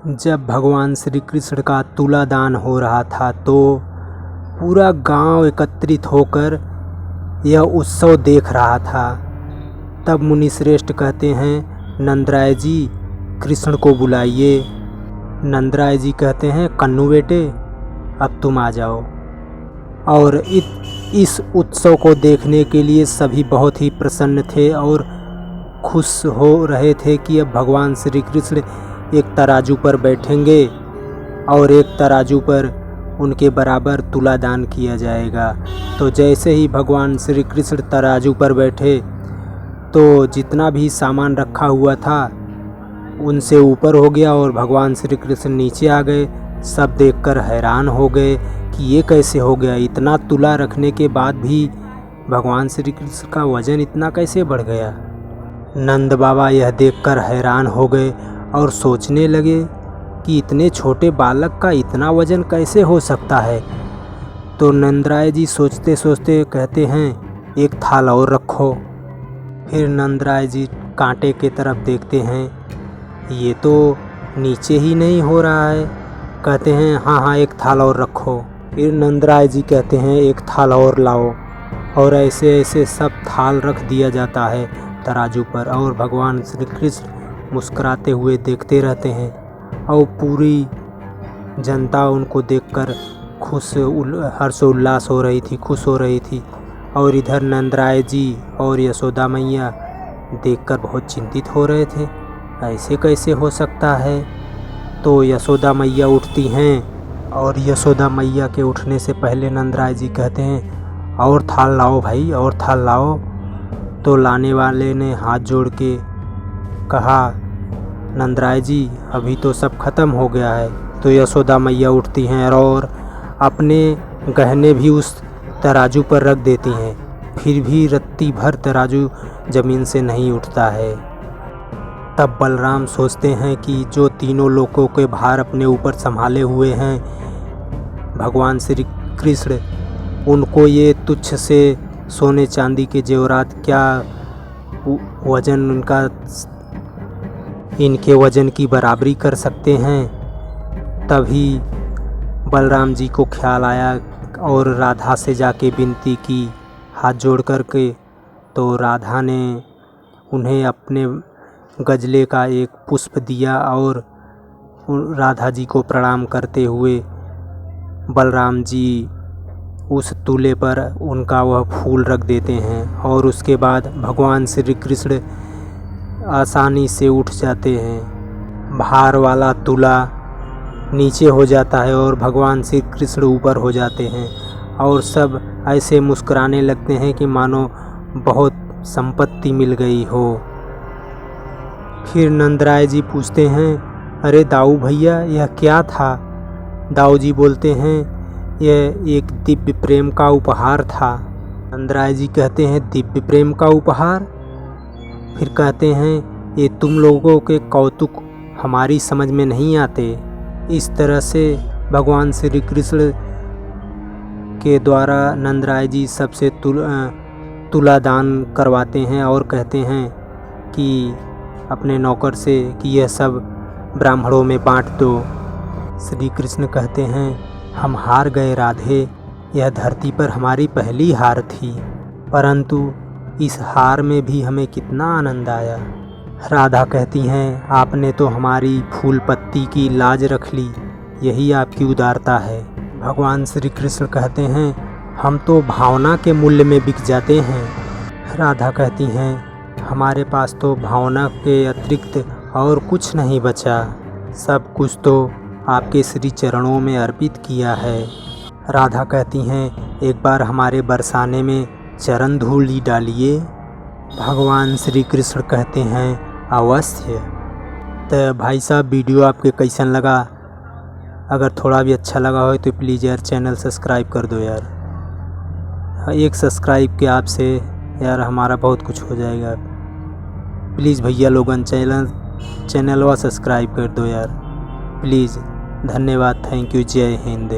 जब भगवान श्री कृष्ण का तुलादान हो रहा था तो पूरा गांव एकत्रित होकर यह उत्सव देख रहा था। तब मुनिश्रेष्ठ कहते हैं, नंदराय जी कृष्ण को बुलाइए। नंदराय जी कहते हैं, कन्नू बेटे अब तुम आ जाओ। और इस उत्सव को देखने के लिए सभी बहुत ही प्रसन्न थे और खुश हो रहे थे कि अब भगवान श्री कृष्ण एक तराजू पर बैठेंगे और एक तराजू पर उनके बराबर तुलादान किया जाएगा। तो जैसे ही भगवान श्री कृष्ण तराजू पर बैठे तो जितना भी सामान रखा हुआ था उनसे ऊपर हो गया और भगवान श्री कृष्ण नीचे आ गए। सब देखकर हैरान हो गए कि ये कैसे हो गया, इतना तुला रखने के बाद भी भगवान श्री कृष्ण का वज़न इतना कैसे बढ़ गया। नंद बाबा यह देखकर हैरान हो गए और सोचने लगे कि इतने छोटे बालक का इतना वज़न कैसे हो सकता है। तो नंदराय जी सोचते सोचते कहते हैं, एक थाल और रखो। फिर नंदराय जी कांटे के तरफ देखते हैं, ये तो नीचे ही नहीं हो रहा है। कहते हैं, हाँ एक थाल और रखो। फिर नंदराय जी कहते हैं, एक थाल और लाओ। और ऐसे ऐसे सब थाल रख दिया जाता है तराजू पर और भगवान श्री कृष्ण मुस्कुराते हुए देखते रहते हैं और पूरी जनता उनको देखकर हर्षोल्लास हो रही थी, खुश हो रही थी। और इधर नंदराय जी और यशोदा मैया देखकर बहुत चिंतित हो रहे थे, ऐसे कैसे हो सकता है। तो यशोदा मैया उठती हैं और यशोदा मैया के उठने से पहले नंदराय जी कहते हैं, और थाल लाओ भाई, और थाल लाओ। तो लाने वाले ने हाथ जोड़ के कहा, नंदराय जी अभी तो सब खत्म हो गया है। तो यशोदा मैया उठती हैं और अपने गहने भी उस तराजू पर रख देती हैं। फिर भी रत्ती भर तराजू ज़मीन से नहीं उठता है। तब बलराम सोचते हैं कि जो तीनों लोगों के भार अपने ऊपर संभाले हुए हैं भगवान श्री कृष्ण, उनको ये तुच्छ से सोने चांदी के जेवरात क्या वज़न उनका इनके वज़न की बराबरी कर सकते हैं। तभी बलराम जी को ख्याल आया और राधा से जाके विनती की हाथ जोड़ कर के। तो राधा ने उन्हें अपने गजले का एक पुष्प दिया और राधा जी को प्रणाम करते हुए बलराम जी उस तूले पर उनका वह फूल रख देते हैं और उसके बाद भगवान श्री कृष्ण आसानी से उठ जाते हैं। भार वाला तूला नीचे हो जाता है और भगवान श्री कृष्ण ऊपर हो जाते हैं और सब ऐसे मुस्कुराने लगते हैं कि मानो बहुत संपत्ति मिल गई हो। फिर नंदराय जी पूछते हैं, अरे दाऊ भैया यह क्या था। दाऊ जी बोलते हैं, यह एक दिव्य प्रेम का उपहार था। नंदराय जी कहते हैं, दिव्य प्रेम का उपहार। फिर कहते हैं, ये तुम लोगों के कौतुक हमारी समझ में नहीं आते। इस तरह से भगवान श्री कृष्ण के द्वारा नंदराय जी सबसे तुलादान करवाते हैं और कहते हैं कि अपने नौकर से कि यह सब ब्राह्मणों में बांट दो। श्री कृष्ण कहते हैं, हम हार गए राधे, यह धरती पर हमारी पहली हार थी, परंतु इस हार में भी हमें कितना आनंद आया। राधा कहती हैं, आपने तो हमारी फूल पत्ती की लाज रख ली, यही आपकी उदारता है। भगवान श्री कृष्ण कहते हैं, हम तो भावना के मूल्य में बिक जाते हैं। राधा कहती हैं, हमारे पास तो भावना के अतिरिक्त और कुछ नहीं बचा, सब कुछ तो आपके श्री चरणों में अर्पित किया है। राधा कहती हैं, एक बार हमारे बरसाने में चरण धूलि डालिए। भगवान श्री कृष्ण कहते हैं, अवश्य। तो भाई साहब वीडियो आपके कैसन लगा, अगर थोड़ा भी अच्छा लगा हो तो प्लीज़ यार चैनल सब्सक्राइब कर दो यार। एक सब्सक्राइब के आपसे यार हमारा बहुत कुछ हो जाएगा। प्लीज़ भैया लोगन चैनल सब्सक्राइब कर दो यार प्लीज़। धन्यवाद, थैंक यू, जय हिंद।